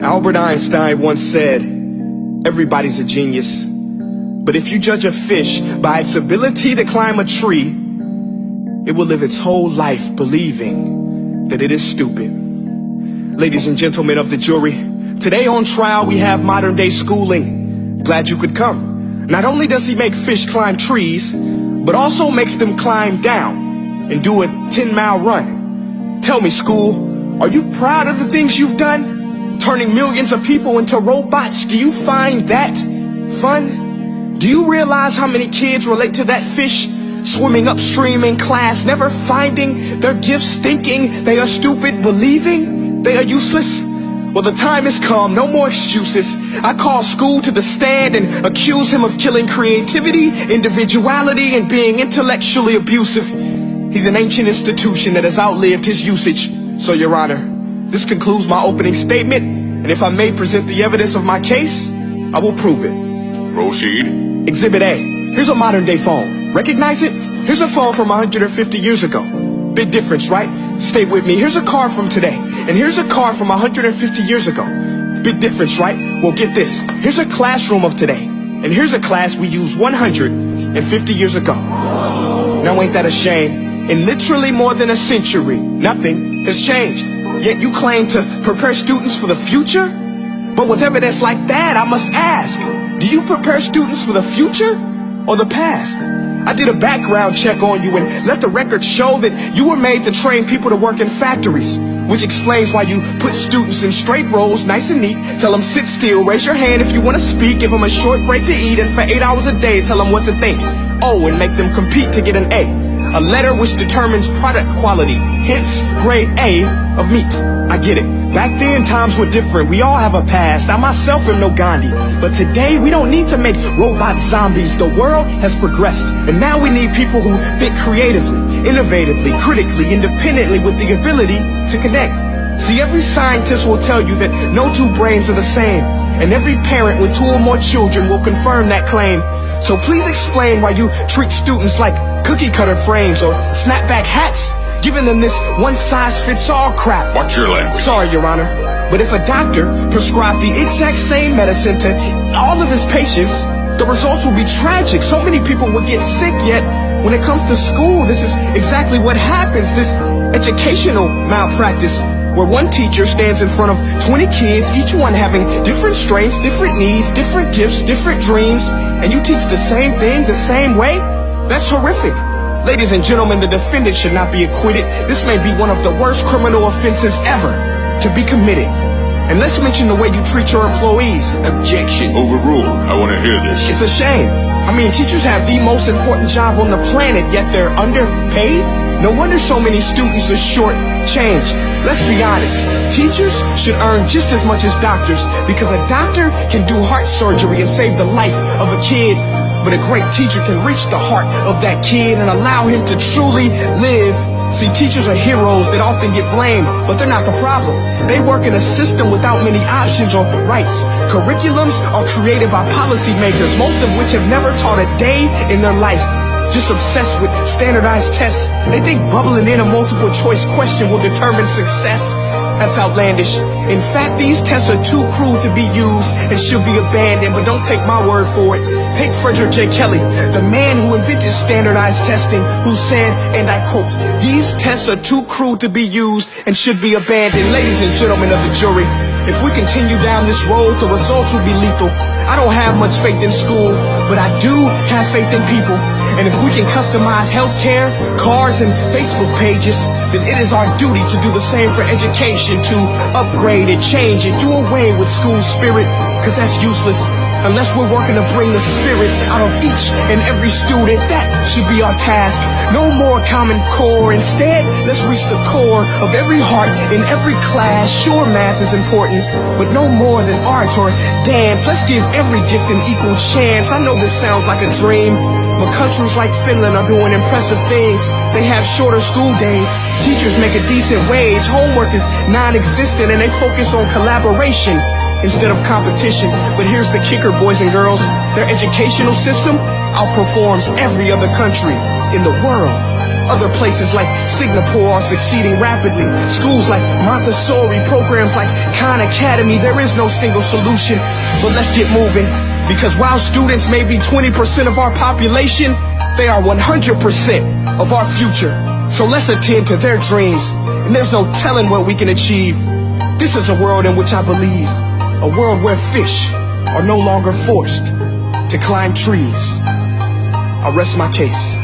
Albert Einstein once said, everybody's a genius, but if you judge a fish by its ability to climb a tree, it will live its whole life believing that it is stupid. Ladies and gentlemen of the jury, today on trial we have modern day schooling. Glad you could come. Not only does he make fish climb trees, but also makes them climb down and do a 10-mile run. Tell me, school, are you proud of the things you've done? Turning millions of people into robots, do you find that fun? Do you realize how many kids relate to that fish swimming upstream in class, never finding their gifts, thinking they are stupid, believing they are useless? Well, the time has come, no more excuses. I call school to the stand and accuse him of killing creativity, individuality, and being intellectually abusive. He's an ancient institution that has outlived his usage. So, Your Honor, this concludes my opening statement, and if I may present the evidence of my case, I will prove it. Proceed. Exhibit A. Here's a modern day phone. Recognize it? Here's a phone from 150 years ago. Big difference, right? Stay with me. Here's a car from today, and here's a car from 150 years ago. Big difference, right? Well, get this. Here's a classroom of today, and here's a class we used 150 years ago. Now ain't that a shame? In literally more than a century, nothing has changed. Yet you claim to prepare students for the future? But with evidence like that, I must ask, do you prepare students for the future or the past? I did a background check on you and let the record show that you were made to train people to work in factories, which explains why you put students in straight rows, nice and neat, tell them sit still, raise your hand if you want to speak, give them a short break to eat, and for 8 hours a day tell them what to think. Oh, and make them compete to get an A letter which determines product quality, hence grade A of meat. I get it. Back then, times were different. We all have a past. I myself am no Gandhi. But today, we don't need to make robot zombies. The world has progressed. And now we need people who think creatively, innovatively, critically, independently, with the ability to connect. See, every scientist will tell you that no two brains are the same. And every parent with 2 or more children will confirm that claim. So please explain why you treat students like cookie cutter frames or snapback hats, giving them this one-size-fits-all crap. Watch your language. Sorry, Your Honor, but if a doctor prescribed the exact same medicine to all of his patients, the results will be tragic. So many people will get sick, yet when it comes to school, this is exactly what happens. This educational malpractice, where one teacher stands in front of 20 kids, each one having different strengths, different needs, different gifts, different dreams, and you teach the same thing the same way? That's horrific. Ladies and gentlemen, the defendant should not be acquitted. This may be one of the worst criminal offenses ever to be committed. And let's mention the way you treat your employees. Objection. Overruled. I want to hear this. It's a shame. I mean, teachers have the most important job on the planet, yet they're underpaid? No wonder so many students are short-changed. Let's be honest. Teachers should earn just as much as doctors, because a doctor can do heart surgery and save the life of a kid. But a great teacher can reach the heart of that kid and allow him to truly live. See, teachers are heroes that often get blamed, but they're not the problem. They work in a system without many options or rights. Curriculums are created by policymakers, most of which have never taught a day in their life. Just obsessed with standardized tests. They think bubbling in a multiple choice question will determine success. That's outlandish. In fact, these tests are too cruel to be used and should be abandoned, but don't take my word for it. Take Frederick J. Kelly, the man who invented standardized testing, who said, and I quote, "These tests are too cruel to be used and should be abandoned." Ladies and gentlemen of the jury, if we continue down this road, the results will be lethal. I don't have much faith in school, but I do have faith in people. And if we can customize healthcare, cars, and Facebook pages, then it is our duty to do the same for education, to upgrade it, change it, do away with school spirit, because that's useless. Unless we're working to bring the spirit out of each and every student, that should be our task. No more Common Core. Instead, let's reach the core of every heart in every class. Sure, math is important, but no more than art or dance. Let's give every gift an equal chance. I know this sounds like a dream, but countries like Finland are doing impressive things. They have shorter school days. Teachers make a decent wage. Homework is non-existent, and they focus on collaboration instead of competition. But here's the kicker, boys and girls. Their educational system outperforms every other country in the world. Other places like Singapore are succeeding rapidly. Schools like Montessori, programs like Khan Academy. There is no single solution, but let's get moving. Because while students may be 20% of our population, they are 100% of our future. So let's attend to their dreams, and there's no telling what we can achieve. This is a world in which I believe, a world where fish are no longer forced to climb trees. I rest my case.